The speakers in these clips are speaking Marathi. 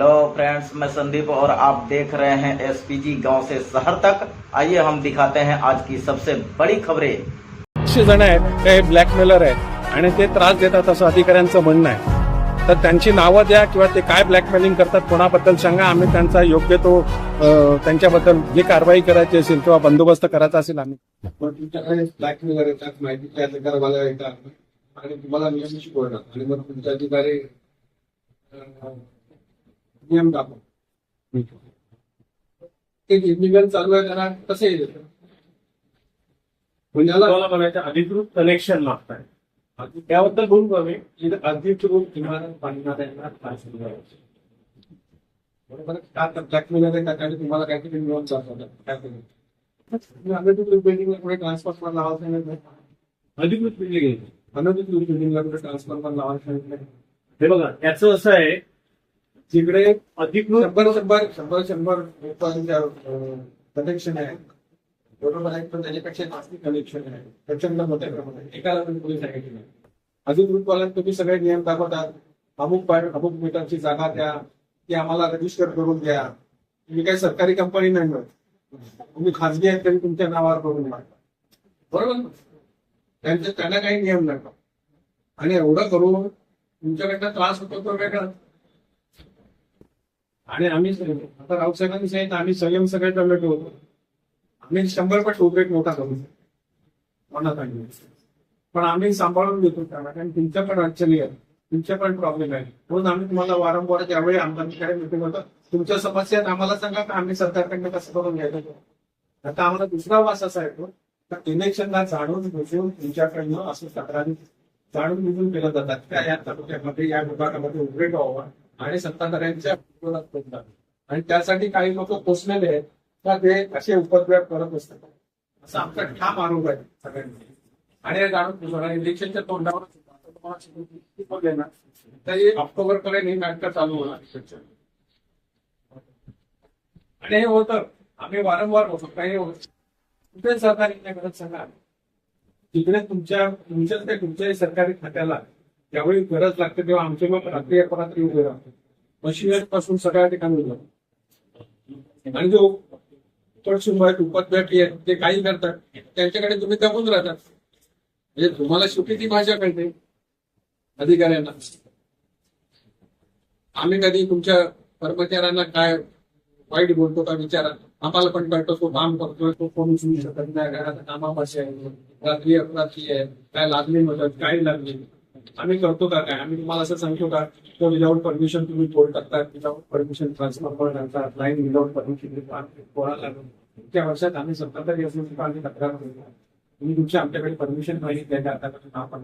हेलो फ्रेंड्स, मैं संदीप और आप देख रहे हैं एसपीजी गांव से शहर तक। आइए हम दिखाते हैं आज की सबसे बड़ी खबरें। 100 जण आहेत ते ब्लॅकमेलर आहेत आणि ते त्रास देतात असं अधिकाऱ्यांचं म्हणणं आहे. तर त्यांची नावं द्या किंवा ते काय ब्लॅकमेलिंग करतात कोणाबद्दल सांगा. आम्ही त्यांचा योग्य तो त्यांच्याबद्दल जी कारवाई करायची असेल किंवा बंदोबस्त करायचा असेल आम्ही. पण तुमच्याकडे ब्लॅकमेलर येतात, माहिती त्या अधिकाऱ्याला येतात आणि तुम्हाला नियम शिकवतात आणि मग तुमचे अधिकारी नियम दाखव ते इलिगल चालू आहे त्यांना कसं येईल म्हणजे तुम्हाला म्हणायचं अधिकृत कनेक्शन लागत त्याबद्दल बोलू का मी अधिकृत इमारत बांधणाऱ्यांना बरोबर का ब्लॅकमेलर येतात आणि तुम्हाला काहीतरी मिळून चालतात काय तुम्ही अनधिकृत बिल्डिंगला कुठे ट्रान्सफर लावायचं नाही, अधिकृत बिल्डिंग अनधिकृत बिल्डिंगला कुठे ट्रान्सफर लावायचं नाही. हे बघा त्याचं असं आहे जिकडे अधिकृत शंभर रुपयांच्या कनेक्शन आहे बरोबर आहे, पण त्याच्यापेक्षा जास्त कनेक्शन आहे प्रचंड मोठ्या प्रमाणात एकाला पण तुम्ही सांगितलं नाही. अधिकृतवाल्यांना तुम्ही सगळे नियम दाखवतात. अमुक मीटरची जागा द्या, ती आम्हाला रजिस्टर करून द्या. तुम्ही काही सरकारी कंपनी नाही मिळत, तुम्ही खाजगी आहेत तरी तुमच्या नावावर करून मागता बरोबर. त्यांना काही नियम नाही आणि एवढं करून तुमच्याकडनं त्रास होतो तो वेगळा. आणि आम्ही आता राऊत साहेबांनी सांगितलं आम्ही संयम सगळे टोमॅटो होतो, आम्ही 100 पट उद्रेक मोठा करू मनात आणली, पण आम्ही सांभाळून घेतो त्यांना कारण तुमच्या पण अडचणी आहेत, तुमच्या पण प्रॉब्लेम आहे. म्हणून आम्ही तुम्हाला वारंवार ज्यावेळी आमदारांकडे मिटिंग होतं तुमच्या समस्या आम्हाला सांगा का आम्ही सरकारकडनं कसं करून घ्यायचं. आता आम्हाला दुसरा वास असा येतो तर इलेक्शनला जाणून बुजून तुमच्याकडनं असं तक्रारी जाणून बुजून केलं जातात त्या या तालुक्यामध्ये या विभागामध्ये उद्रेक व्हावा आणि सत्ताधाऱ्यांच्या विरोधात पोचतात आणि त्यासाठी काही लोक पोचलेले आहेत का ते असे उपद्व्याप करत असतात असं आमचा ठाम आरोप आहे सगळ्यांनी. आणि हे जाणून बुजून इलेक्शनच्या तोंडावर ऑक्टोबर पर्यंत ही नाटकं चालू होणार आणि हे होतं. आम्ही वारंवार होतो काही कुठे सहकार्य नाही करत सांगा. तिकडे तुमच्या सरकारी खात्याला ज्यावेळी गरज लागते तेव्हा आमचे मग रात्री अपरात्री उभे राहतो मशिनरी पासून सगळ्या ठिकाणी जातो आणि जो उपद्व्यापी आहेत ते काही करतात त्यांच्याकडे तुम्ही दबून राहतात. म्हणजे तुम्हाला शेवटी ती भाषा कळते अधिकाऱ्यांना. आम्ही कधी तुमच्या कर्मचाऱ्यांना काय वाईट बोलतो का विचारा, आम्हाला पण कळतो तो काम करतोय तो कोण उचलू शकत नाही, घरात कामापाशी आहे, रात्री अपरात्री आहे, काय लागली मदत काय लागली आम्ही करतो का काय. आम्ही तुम्हाला असं सांगतो का तो विदाऊट परमिशन तुम्ही तोड टाकतात, विदाऊट परमिशन ट्रान्सफर करतात, लाईन विदाऊट परमिशन कोणाला इतक्या वर्षात आम्ही सत्ताधारी असून सुद्धा आम्ही तक्रार करतो. तुम्ही तुमच्या आमच्याकडे परमिशन मागितली आहे आता ट्रान्सफॉर्मर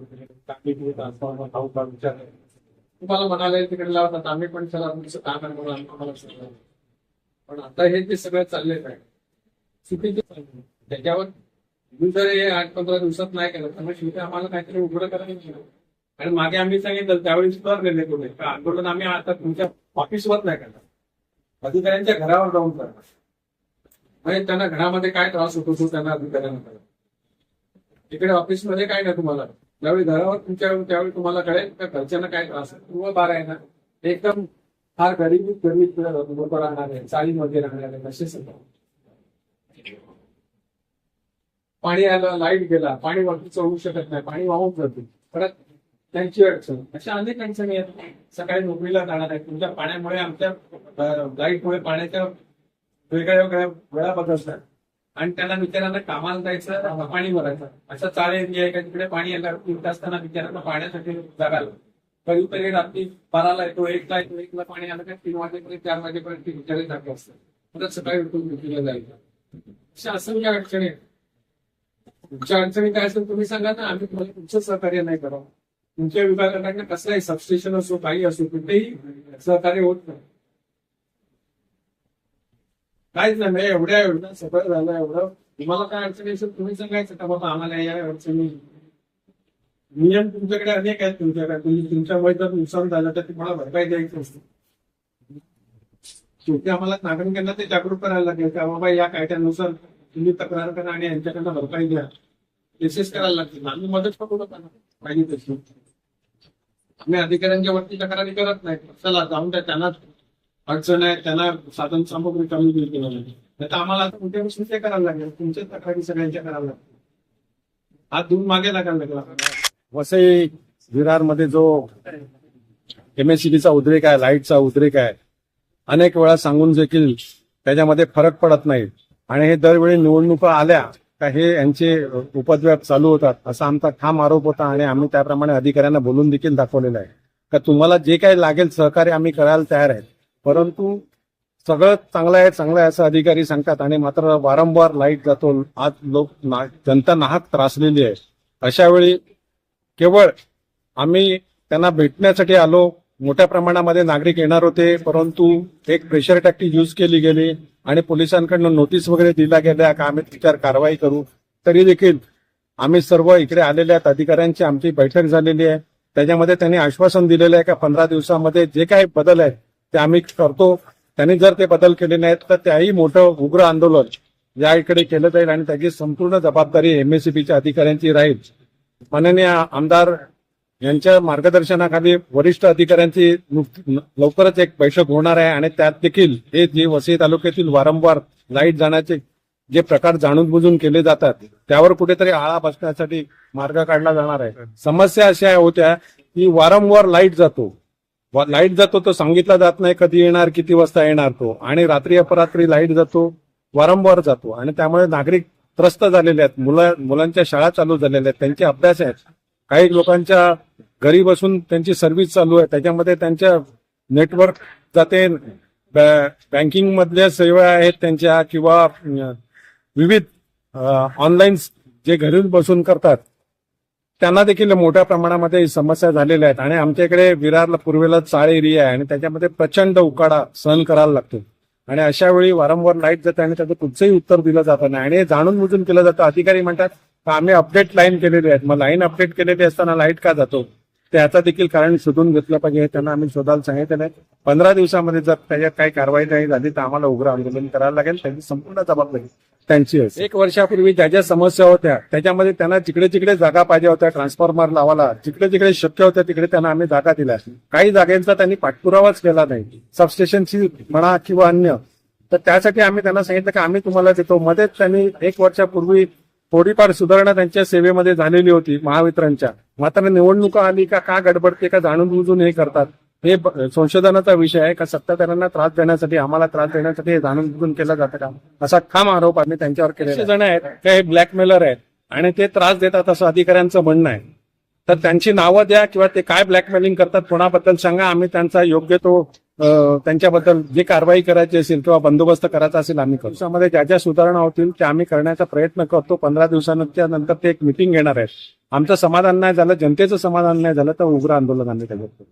विचार तुम्हाला म्हणाले तिकडे लावतात आम्ही पण चला तुमचं काम आहे म्हणून आम्हाला सगळं. पण आता हे जे सगळं चाललेलं आहे चुकीचे चालले त्याच्यावर तुम्ही जर हे 8-15 दिवसात नाही केलं तर मग शेवटी आम्हाला काहीतरी उघडं करायला. आणि मागे आम्ही सांगितलं त्यावेळी सुद्धा निर्णय करू का आंदोलन आम्ही आता तुमच्या ऑफिसवर नाही करणार, अधिकाऱ्यांच्या घरावर जाऊन करणार. म्हणजे त्यांना घरामध्ये काय त्रास होतो तो त्यांना अधिकाऱ्यांना कळेल. तिकडे ऑफिसमध्ये काय नाही तुम्हाला, ज्यावेळी घरावर त्यावेळी तुम्हाला कळेल का घरच्यांना काय त्रास आहे. तुम्हाला बारा आहे ना एकदम फार गरीब लोक राहणार आहे, चाळीमध्ये राहणार आहे असे सगळं. पाणी आलं, लाईट गेला, पाणी वरती चढू शकत नाही, पाणी वाहून जाते, परत त्यांची अडचण, अशा अनेक अडचणी आहेत. सकाळी नोकरीला जाणार आहे तुमच्या पाण्यामुळे आमच्या लाईटमुळे पाण्याच्या वेगळ्या वेगळ्या वेळा बदलतात आणि त्यांना बिचारांना कामाला जायचं पाणी भरायचं अशा चाळ एरिया आहे का तिकडे पाणी येणार असताना बिचारांना पाण्यासाठी जागायला कधीतरी रात्री 12ला येतो, 1ला येतो, 1ला पाणी आलं का 3 वाजेपर्यंत 4 वाजेपर्यंत ती बिचारे जागे असतात, परत सकाळी उठून नोकरीला जायचं. अशा असंख्य अडचणी आहेत. तुमच्या अडचणी काय असेल तुम्ही सांगा ना, आम्ही तुम्हाला तुमचं सहकार्य नाही करावं. तुमच्या विभागाकडनं कसलाही सबस्टेशन असो काही असो कुठेही सहकार्य होत नाही, काहीच नाही. एवढं सगळं झालं एवढं तुम्हाला काय अडचणी असेल तुम्ही सांगायचं का बाबा आम्हाला या अडचणी. नियम तुमच्याकडे अनेक आहेत, तुमच्याकडे तुमच्यामुळे जर नुकसान झालं तर तुम्हाला भरपाई द्यायची असते. शेवटी आम्हाला नागरिकांना ते जागरूक करायला लागेल का बाबा या कायद्यानुसार तुम्ही तक्रार करा आणि यांच्याकडनं भरपाई द्या, केसेस करायला लागतील. आम्ही मदत करू नका पाहिजे तशी. आम्ही अधिकाऱ्यांच्या वरती तक्रारी करत नाही, चला जाऊन द्या त्यांना अडचण आहे त्यांना साधन सामग्री कमी मिळते नाही तर आम्हाला आता उद्यापासून ते करायला लागेल. तुमच्या तक्रारी सगळ्यांच्या करायला लागतील. हात धुवून मागे लागायला लागला. वसई विरारमध्ये जो एमएससीबीचा उद्रेक आहे, लाईटचा उद्रेक आहे, अनेक वेळा सांगून देखील त्याच्यामध्ये फरक पडत नाही आणि हे दरवेळी निवडणुका आल्या का हे यांचे उपद्व्याप चालू होतात असा आमचा ठाम आरोप होता आणि आम्ही त्याप्रमाणे अधिकाऱ्यांना बोलून देखील दाखवलेलं आहे का तुम्हाला जे काही लागेल सहकार्य आम्ही करायला तयार आहेत, परंतु सगळं चांगलं आहे असं अधिकारी सांगतात आणि मात्र वारंवार लाईट जातो. आज जनता नाहक त्रासलेली आहे. अशा वेळी केवळ आम्ही त्यांना भेटण्यासाठी आलो. मोठ्या प्रमाणामध्ये नागरिक येणार होते, परंतु एक प्रेशर टॅक्टिक यूज केली गेली आणि पोलिसांकडून नोटीस वगैरे दिल्या गेल्या का आम्ही त्याच्यावर कारवाई करू. तरी देखील आम्ही सर्व इकडे आलेल्या आहेत अधिकाऱ्यांची आमची बैठक झालेली आहे. त्याच्यामध्ये त्यांनी आश्वासन दिलेलं आहे का 15 दिवसामध्ये जे काही बदल आहेत ते आम्ही करतो. त्यांनी जर ते बदल केले नाहीत तर त्याही मोठं उग्र आंदोलन या इकडे केलं जाईल आणि त्याची संपूर्ण जबाबदारी एमएससीबीच्या अधिकाऱ्यांची राहील. माननीय आमदार यांच्या मार्गदर्शनाखाली वरिष्ठ अधिकाऱ्यांची लवकरच एक बैठक होणार आहे आणि त्यात देखील हे जे वसई तालुक्यातील वारंवार लाईट जाण्याचे जे प्रकार जाणून बुजून केले जातात त्यावर कुठेतरी आळा बसण्यासाठी मार्ग काढला जाणार आहे. समस्या अशा होत्या की वारंवार लाईट जातो तो सांगितला जात नाही कधी येणार किती वाजता येणार तो, आणि रात्री अपरात्री लाईट जातो, वारंवार जातो आणि त्यामुळे नागरिक त्रस्त झालेले आहेत. मुलांच्या शाळा चालू झालेल्या आहेत, त्यांचे अभ्यास आहेत, काही लोकांच्या घरी बसून त्यांची सर्व्हिस चालू आहे, त्याच्यामध्ये त्यांच्या नेटवर्क जाते, बँकिंग मधल्या सेवा आहेत त्यांच्या किंवा विविध ऑनलाईन जे घरी बसून करतात त्यांना देखील मोठ्या प्रमाणामध्ये समस्या झालेल्या आहेत. आणि आमच्या इकडे विरारला पूर्वेला चाळ एरिया आहे आणि त्याच्यामध्ये प्रचंड उकाडा सहन करायला लागतो आणि अशा वेळी वारंवार लाईट जाते आणि त्याचं कुठचंही उत्तर दिलं जात नाही आणि हे जाणून बुजून केलं जातं. अधिकारी म्हणतात आम्ही अपडेट लाईन केलेली आहेत, मग लाईन अपडेट केलेली असताना लाईट का जातो त्याचा देखील कारण शोधून घेतलं पाहिजे. त्यांना आम्ही शोधायला सांगितलेलं आहे. 15 दिवसामध्ये जर त्याच्यात काही कारवाई नाही झाली तर आम्हाला उग्र आंदोलन करायला लागेल. त्याची संपूर्ण जबाबदारी त्यांची आहे. 1 वर्षापूर्वी ज्या ज्या समस्या होत्या त्याच्यामध्ये त्यांना जिकडे जागा पाहिजे होत्या ट्रान्सफॉर्मर लावायला, जिकडे शक्य होत्या तिकडे त्यांना आम्ही जागा दिल्या. काही जागेचा त्यांनी पाठपुरावाच केला नाही, सबस्टेशनची म्हणा किंवा अन्य, तर त्यासाठी आम्ही त्यांना सांगितलं की आम्ही तुम्हाला देतो. मध्येच त्यांनी 1 वर्षापूर्वी थोडीफार सुधारणा त्यांच्या सेवेमध्ये झालेली होती महावितरणच्या, मात्र निवडणुका आली का गडबडते का जाणून बुजून हे करतात हे संशोधनाचा विषय आहे का सत्ताधाऱ्यांना त्रास देण्यासाठी, आम्हाला त्रास देण्यासाठी हे जाणून बुजून केलं जातं का असा ठाम आरोप आम्ही त्यांच्यावर केले. जण आहेत का हे ब्लॅकमेलर आहेत आणि ते त्रास देतात असं अधिकाऱ्यांचं म्हणणं आहे. तर त्यांची नावं द्या किंवा ते काय ब्लॅकमेलिंग करतात कोणाबद्दल सांगा, आम्ही त्यांचा योग्य तो त्यांच्याबद्दल जे कारवाई करायची असेल किंवा बंदोबस्त करायचा असेल आम्ही करू. दिवसामध्ये ज्या ज्या सुधारणा होतील त्या आम्ही करण्याचा प्रयत्न करतो. 15 दिवसानंतर ते एक मिटिंग घेणार आहे. आमचं समाधान नाही झालं, जनतेचं समाधान नाही झालं तर उग्र आंदोलन आम्ही त्याच्यात करू.